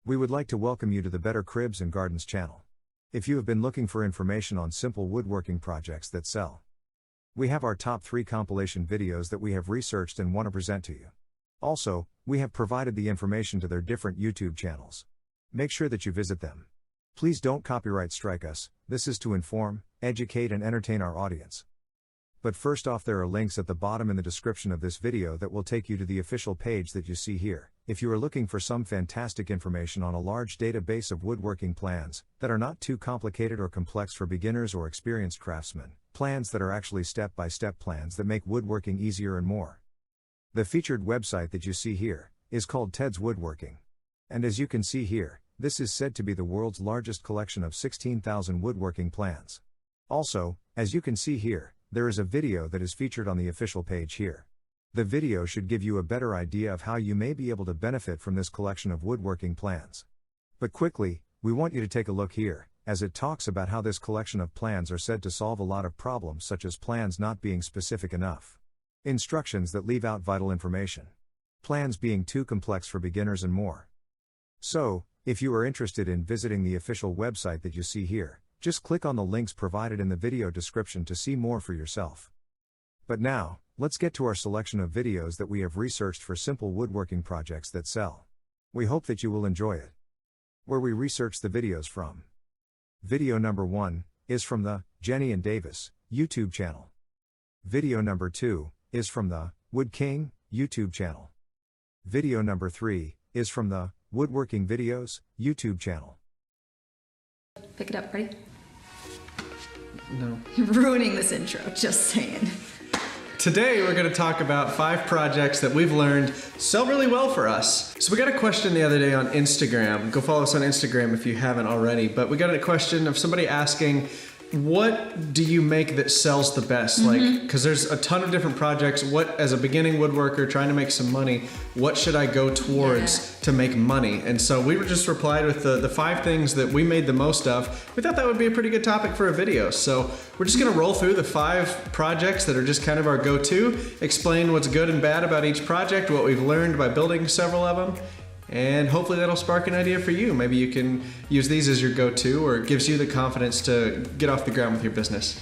We would like to welcome you to the Better Cribs and Gardens channel. If you have been looking for information on simple woodworking projects that sell, we have our top 3 compilation videos that we have researched and want to present to you. Also, we have provided the information to their different YouTube channels. Make sure that you visit them. Please don't copyright strike us. This is to inform, educate and entertain our audience. But first off, there are links at the bottom in the description of this video that will take you to the official page that you see here. If you are looking for some fantastic information on a large database of woodworking plans that are not too complicated or complex for beginners or experienced craftsmen, plans that are actually step-by-step plans that make woodworking easier and more. The featured website that you see here is called Ted's Woodworking. And as you can see here, this is said to be the world's largest collection of 16,000 woodworking plans. Also, as you can see here, there is a video that is featured on the official page here. The video should give you a better idea of how you may be able to benefit from this collection of woodworking plans. But quickly, we want you to take a look here, as it talks about how this collection of plans are said to solve a lot of problems such as plans not being specific enough, instructions that leave out vital information, plans being too complex for beginners and more. So, if you are interested in visiting the official website that you see here, just click on the links provided in the video description to see more for yourself. But now, let's get to our selection of videos that we have researched for simple woodworking projects that sell. We hope that you will enjoy it. Where we researched the videos from. Video number 1 is from the Jennie and Davis YouTube channel. Video number 2 is from the Wood King YouTube channel. Video number 3 is from the Woodworking Videos YouTube channel. Pick it up, ready? No. You're ruining this intro, just saying. Today we're going to talk about 5 projects that we've learned sell really well for us. So we got a question the other day on Instagram. Go follow us on Instagram if you haven't already. But we got a question of somebody asking, what do you make that sells the best? Like, because there's a ton of different projects. What, as a beginning woodworker trying to make some money, what should I go towards to make money? And so we were just replied with the 5 things that we made the most of. We thought that would be a pretty good topic for a video. So we're just gonna roll through the 5 projects that are just kind of our go-to, explain what's good and bad about each project, what we've learned by building several of them, and hopefully that'll spark an idea for you. Maybe you can use these as your go-to, or it gives you the confidence to get off the ground with your business.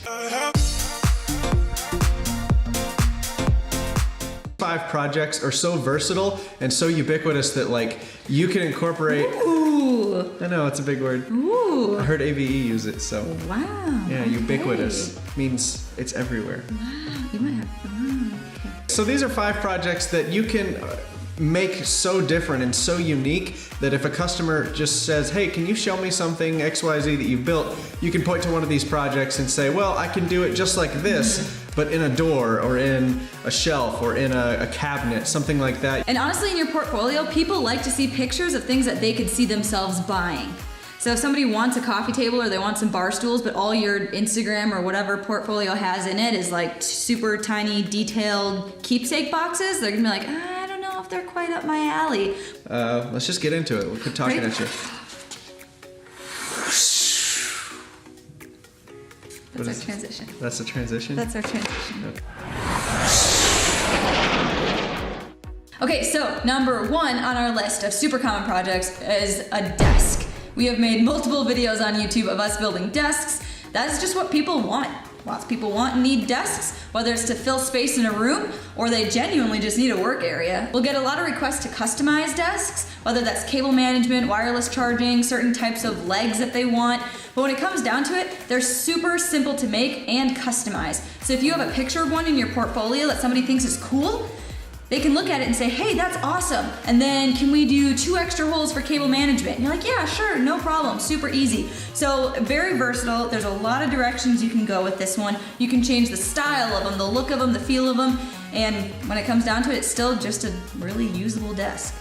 5 projects are so versatile and so ubiquitous that like you can incorporate. Ooh. I know, it's a big word. Ooh. I heard AVE use it, so. Wow. Yeah, ubiquitous means it's everywhere. Wow, you might have. Okay. So these are 5 projects that you can make so different and so unique that if a customer just says, hey, can you show me something XYZ that you've built, you can point to one of these projects and say, well, I can do it just like this, but in a door or in a shelf or in a cabinet, something like that. And honestly, in your portfolio, people like to see pictures of things that they could see themselves buying. So if somebody wants a coffee table or they want some bar stools, but all your Instagram or whatever portfolio has in it is like super tiny, detailed keepsake boxes, they're gonna be like, I don't know if they're quite up my alley. Let's just get into it. We'll quit talking at you. That's our transition. That's the transition? That's our transition. Okay, so number 1 on our list of super common projects is a desk. We have made multiple videos on YouTube of us building desks. That's just what people want. Lots of people want and need desks, whether it's to fill space in a room or they genuinely just need a work area. We'll get a lot of requests to customize desks, whether that's cable management, wireless charging, certain types of legs that they want. But when it comes down to it, they're super simple to make and customize. So if you have a picture of one in your portfolio that somebody thinks is cool, they can look at it and say, hey, that's awesome. And then can we do 2 extra holes for cable management? And you're like, yeah, sure, no problem, super easy. So very versatile. There's a lot of directions you can go with this one. You can change the style of them, the look of them, the feel of them. And when it comes down to it, it's still just a really usable desk.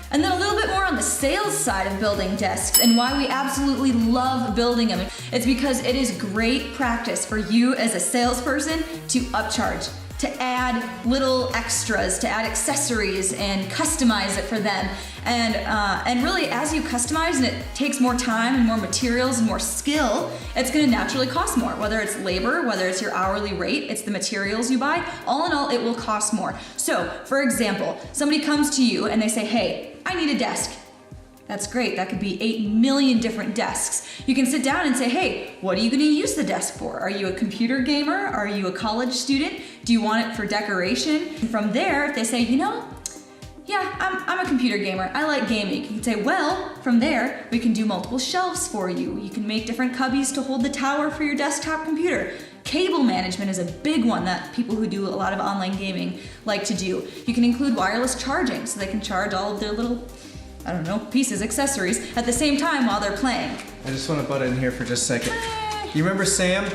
And then a little bit more on the sales side of building desks and why we absolutely love building them. It's because it is great practice for you as a salesperson to upcharge, to add little extras, to add accessories and customize it for them. And really, as you customize and it takes more time and more materials and more skill, it's gonna naturally cost more. Whether it's labor, whether it's your hourly rate, it's the materials you buy, all in all, it will cost more. So, for example, somebody comes to you and they say, hey, I need a desk. That's great. That could be 8 million different desks. You can sit down and say, hey, what are you gonna use the desk for? Are you a computer gamer? Are you a college student? Do you want it for decoration? And from there, if they say, you know, yeah, I'm a computer gamer. I like gaming. You can say, well, from there, we can do multiple shelves for you. You can make different cubbies to hold the tower for your desktop computer. Cable management is a big one that people who do a lot of online gaming like to do. You can include wireless charging so they can charge all of their little, I don't know, pieces, accessories at the same time while they're playing. I just want to butt in here for just a second. You remember Sam?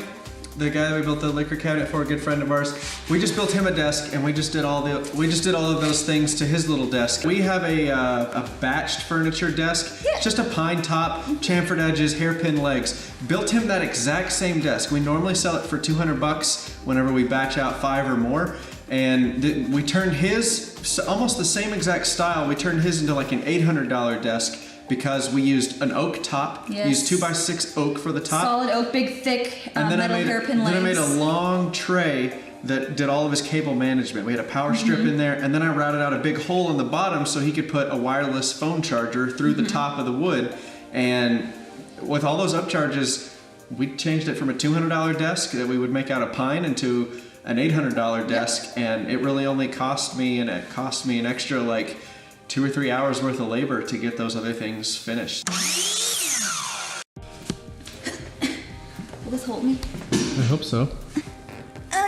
The guy that we built the liquor cabinet for, a good friend of ours. We just built him a desk, and we just did all of those things to his little desk. We have a batched furniture desk. Yeah. Just a pine top, chamfered edges, hairpin legs. Built him that exact same desk. We normally sell it for $200 whenever we batch out 5 or more. And we turned his, almost the same exact style, we turned his into like an $800 desk, because we used an oak top, used 2x6 oak for the top. Solid oak, big, thick, and then metal hairpin legs. Then I made a long tray that did all of his cable management. We had a power strip in there, and then I routed out a big hole in the bottom so he could put a wireless phone charger through the top of the wood. And with all those upcharges, we changed it from a $200 desk that we would make out of pine into an $800 desk, and it really only cost me an extra like 2 or 3 hours worth of labor to get those other things finished. Will this hold me? I hope so.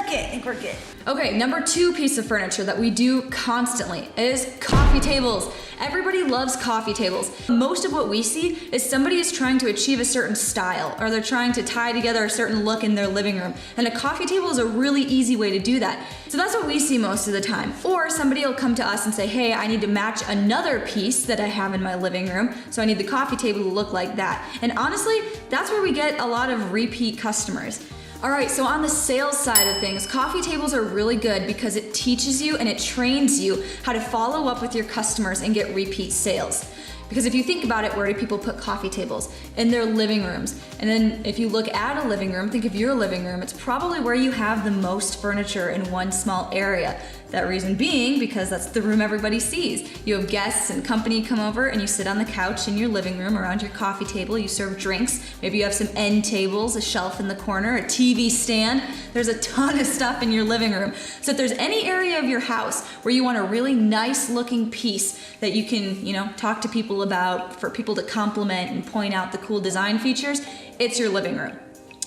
Okay, I think we're good. Okay, number 2 piece of furniture that we do constantly is coffee tables. Everybody loves coffee tables. Most of what we see is somebody is trying to achieve a certain style, or they're trying to tie together a certain look in their living room. And a coffee table is a really easy way to do that. So that's what we see most of the time. Or somebody will come to us and say, hey, I need to match another piece that I have in my living room, so I need the coffee table to look like that. And honestly, that's where we get a lot of repeat customers. All right, so on the sales side of things, coffee tables are really good because it teaches you and it trains you how to follow up with your customers and get repeat sales. Because if you think about it, where do people put coffee tables? In their living rooms. And then if you look at a living room, think of your living room, it's probably where you have the most furniture in one small area. That reason being because that's the room everybody sees. You have guests and company come over and you sit on the couch in your living room around your coffee table, you serve drinks, maybe you have some end tables, a shelf in the corner, a TV stand. There's a ton of stuff in your living room. So if there's any area of your house where you want a really nice looking piece that you can, talk to people about, for people to compliment and point out the cool design features, it's your living room.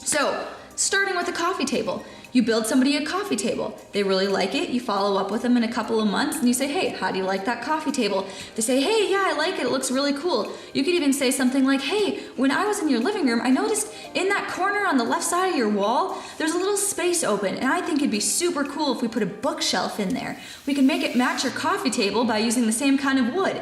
So starting with a coffee table. You build somebody a coffee table. They really like it. You follow up with them in a couple of months and you say, hey, how do you like that coffee table? They say, hey, yeah, I like it. It looks really cool. You could even say something like, hey, when I was in your living room, I noticed in that corner on the left side of your wall, there's a little space open, and I think it'd be super cool if we put a bookshelf in there. We can make it match your coffee table by using the same kind of wood.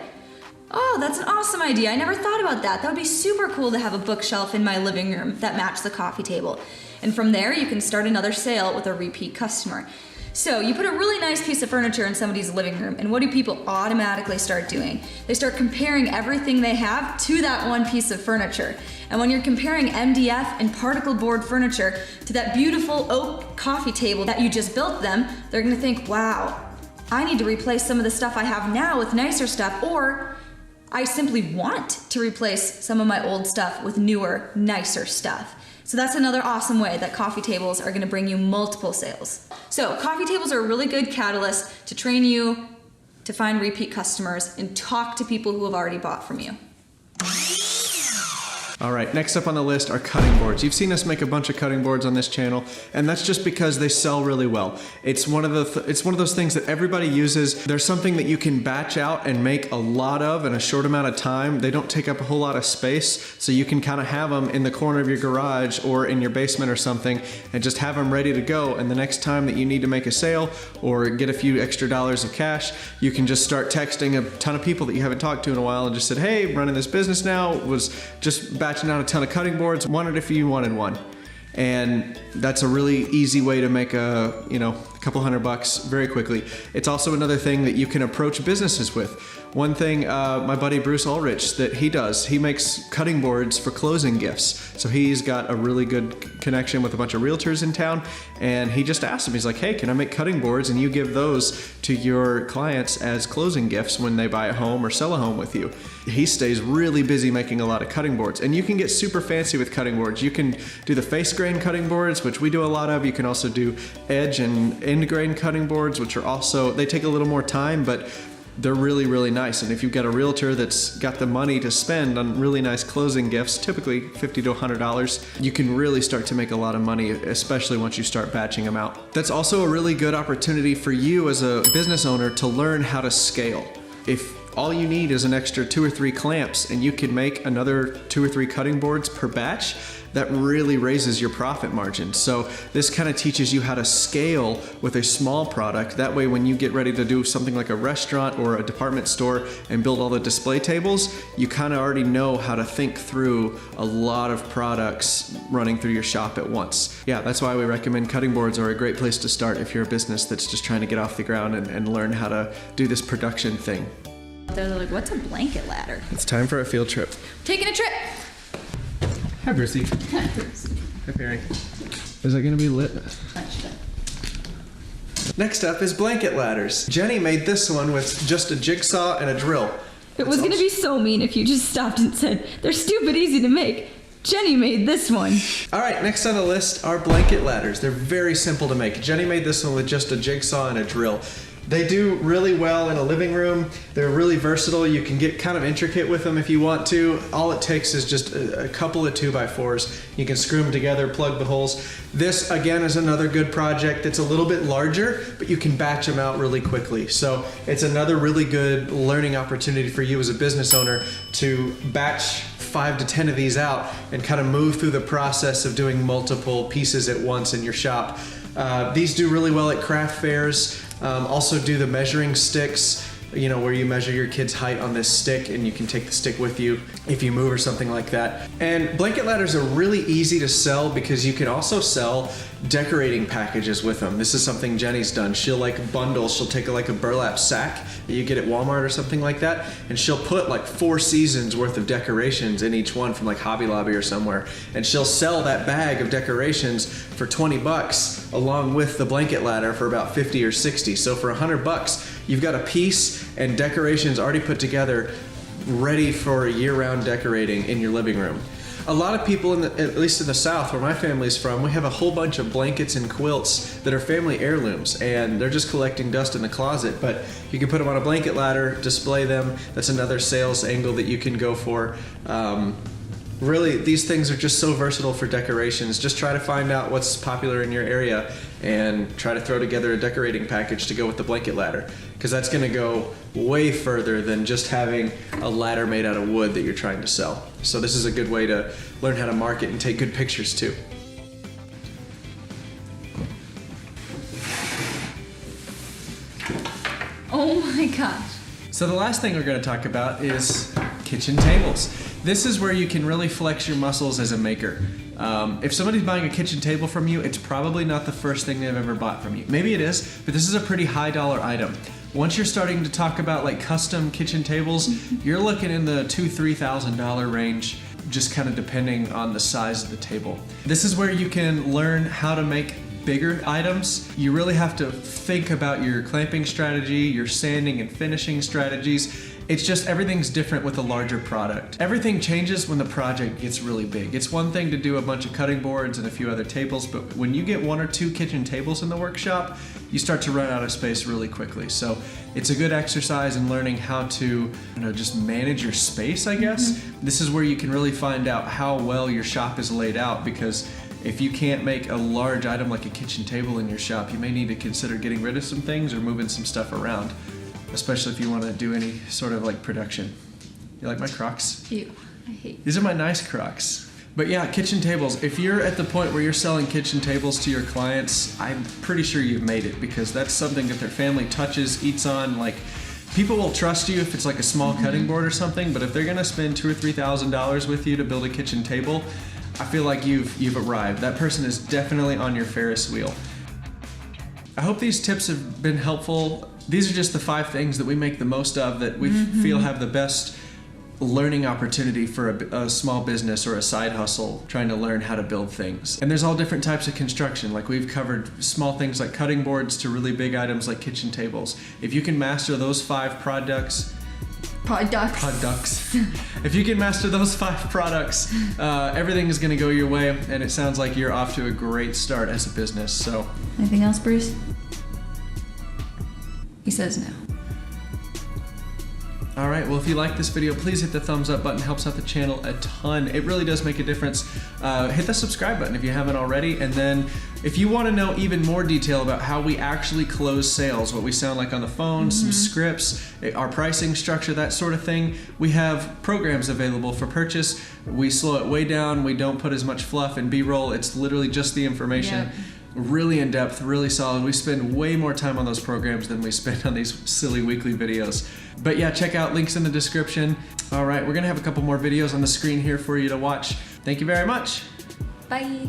Oh, that's an awesome idea. I never thought about that. That would be super cool to have a bookshelf in my living room that matched the coffee table. And from there, you can start another sale with a repeat customer. So you put a really nice piece of furniture in somebody's living room, and what do people automatically start doing? They start comparing everything they have to that one piece of furniture. And when you're comparing MDF and particle board furniture to that beautiful oak coffee table that you just built them, they're gonna think, wow, I need to replace some of the stuff I have now with nicer stuff, or I simply want to replace some of my old stuff with newer, nicer stuff. So that's another awesome way that coffee tables are gonna bring you multiple sales. So coffee tables are a really good catalyst to train you to find repeat customers and talk to people who have already bought from you. All right, next up on the list are cutting boards. You've seen us make a bunch of cutting boards on this channel, and that's just because they sell really well. It's one of those things that everybody uses. There's something that you can batch out and make a lot of in a short amount of time. They don't take up a whole lot of space, so you can kind of have them in the corner of your garage or in your basement or something, and just have them ready to go. And the next time that you need to make a sale or get a few extra dollars of cash, you can just start texting a ton of people that you haven't talked to in a while and just said, hey, running this business now, was just batching out a ton of cutting boards, wondered if you wanted one. And that's a really easy way to make a couple $100 very quickly. It's also another thing that you can approach businesses with. One thing my buddy Bruce Ulrich that he does, he makes cutting boards for closing gifts. So he's got a really good connection with a bunch of realtors in town, and he just asked him, he's like, hey, can I make cutting boards and you give those to your clients as closing gifts when they buy a home or sell a home with you? He stays really busy making a lot of cutting boards, and you can get super fancy with cutting boards. You can do the face grain cutting boards, which we do a lot of. You can also do edge and end grain cutting boards, which are also, they take a little more time, but they're really, really nice. And if you've got a realtor that's got the money to spend on really nice closing gifts, typically $50 to $100, you can really start to make a lot of money, especially once you start batching them out. That's also a really good opportunity for you as a business owner to learn how to scale. If all you need is an extra 2 or 3 clamps and you can make another 2 or 3 cutting boards per batch, that really raises your profit margin. So this kind of teaches you how to scale with a small product. That way when you get ready to do something like a restaurant or a department store and build all the display tables, you kind of already know how to think through a lot of products running through your shop at once. Yeah, that's why we recommend cutting boards are a great place to start if you're a business that's just trying to get off the ground and learn how to do this production thing. They're like, what's a blanket ladder? It's time for a field trip. Taking a trip. Hi, Brucey. Hi, Bruce. Hi, Perry. Is that gonna be lit? Next up is blanket ladders. Jenny made this one with just a jigsaw and a drill. It was gonna be so mean if you just stopped and said, they're stupid easy to make. Jenny made this one. All right, next on the list are blanket ladders. They're very simple to make. Jenny made this one with just a jigsaw and a drill. They do really well in a living room. They're really versatile. You can get kind of intricate with them if you want to. All it takes is just a couple of 2x4s. You can screw them together, plug the holes. This, again, is another good project. It's a little bit larger, but you can batch them out really quickly. So it's another really good learning opportunity for you as a business owner to batch 5 to 10 of these out and kind of move through the process of doing multiple pieces at once in your shop. These do really well at craft fairs. Also do the measuring sticks, you know, where you measure your kid's height on this stick and you can take the stick with you if you move or something like that. And blanket ladders are really easy to sell because you can also sell decorating packages with them. This is something Jenny's done. She'll like bundle, she'll take like a burlap sack that you get at Walmart or something like that, and she'll put like 4 seasons worth of decorations in each one from like Hobby Lobby or somewhere, and she'll sell that bag of decorations for 20 bucks along with the blanket ladder for about 50 or 60. So for 100 bucks, you've got a piece and decorations already put together, ready for year-round decorating in your living room. A lot of people, at least in the South, where my family's from, we have a whole bunch of blankets and quilts that are family heirlooms, and they're just collecting dust in the closet, but you can put them on a blanket ladder, display them. That's another sales angle that you can go for. Really, these things are just so versatile for decorations. Just try to find out what's popular in your area and try to throw together a decorating package to go with the blanket ladder, because that's going to go way further than just having a ladder made out of wood that you're trying to sell. So this is a good way to learn how to market and take good pictures too. Oh my gosh. So the last thing we're going to talk about is kitchen tables. This is where you can really flex your muscles as a maker. If somebody's buying a kitchen table from you, it's probably not the first thing they've ever bought from you. Maybe it is, but this is a pretty high dollar item. Once you're starting to talk about like custom kitchen tables, you're looking in the $2,000-$3,000 range, just kind of depending on the size of the table. This is where you can learn how to make bigger items. You really have to think about your clamping strategy, your sanding and finishing strategies. It's just everything's different with a larger product. Everything changes when the project gets really big. It's one thing to do a bunch of cutting boards and a few other tables, but when you get 1 or 2 kitchen tables in the workshop, you start to run out of space really quickly. So it's a good exercise in learning how to, just manage your space, I guess. Mm-hmm. This is where you can really find out how well your shop is laid out, because if you can't make a large item like a kitchen table in your shop, you may need to consider getting rid of some things or moving some stuff around, especially if you want to do any sort of like production. You like my Crocs? Ew, I hate. These are my nice Crocs. But yeah, kitchen tables. If you're at the point where you're selling kitchen tables to your clients, I'm pretty sure you've made it, because that's something that their family touches, eats on. Like, people will trust you if it's like a small cutting board or something, but if they're gonna spend $2,000 or $3,000 with you to build a kitchen table, I feel like you've arrived. That person is definitely on your Ferris wheel. I hope these tips have been helpful. these are just the 5 things that we make the most of, that we feel have the best learning opportunity for a small business or a side hustle trying to learn how to build things. And there's all different types of construction. Like we've covered small things like cutting boards to really big items like kitchen tables. If you can master those 5 products, if you can master those 5 products, everything is going to go your way, and it sounds like you're off to a great start as a business. So, anything else, Bruce? He says no. All right, well, if you like this video, please hit the thumbs up button. It helps out the channel a ton. It really does make a difference. Hit the subscribe button if you haven't already. And then if you want to know even more detail about how we actually close sales, what we sound like on the phone, some scripts, our pricing structure, that sort of thing, we have programs available for purchase. We slow it way down. We don't put as much fluff and B-roll. It's literally just the information. Yep. Really in depth, really solid. We spend way more time on those programs than we spend on these silly weekly videos. But yeah, check out links in the description. All right, we're gonna have a couple more videos on the screen here for you to watch. Thank you very much. Bye.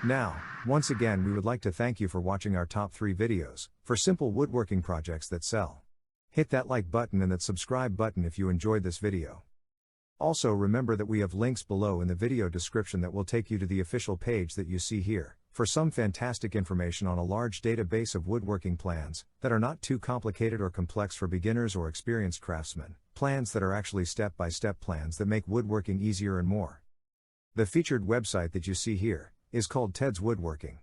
Now, once again we would like to thank you for watching our top 3 videos, for simple woodworking projects that sell. Hit that like button and that subscribe button if you enjoyed this video. Also remember that we have links below in the video description that will take you to the official page that you see here, for some fantastic information on a large database of woodworking plans, that are not too complicated or complex for beginners or experienced craftsmen, plans that are actually step-by-step plans that make woodworking easier and more. The featured website that you see here is called Ted's Woodworking.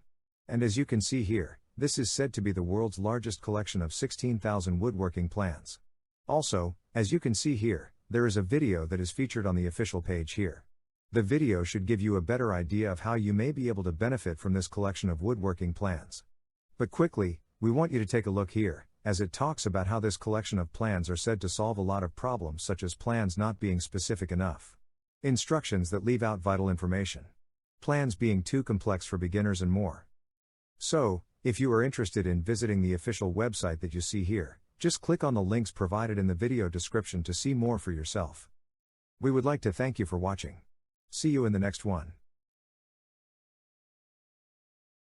And as you can see here, this is said to be the world's largest collection of 16,000 woodworking plans. Also, as you can see here, there is a video that is featured on the official page here. The video should give you a better idea of how you may be able to benefit from this collection of woodworking plans. But quickly, we want you to take a look here, as it talks about how this collection of plans are said to solve a lot of problems such as plans not being specific enough, instructions that leave out vital information, plans being too complex for beginners and more. So, if you are interested in visiting the official website that you see here, just click on the links provided in the video description to see more for yourself. We would like to thank you for watching. See you in the next one.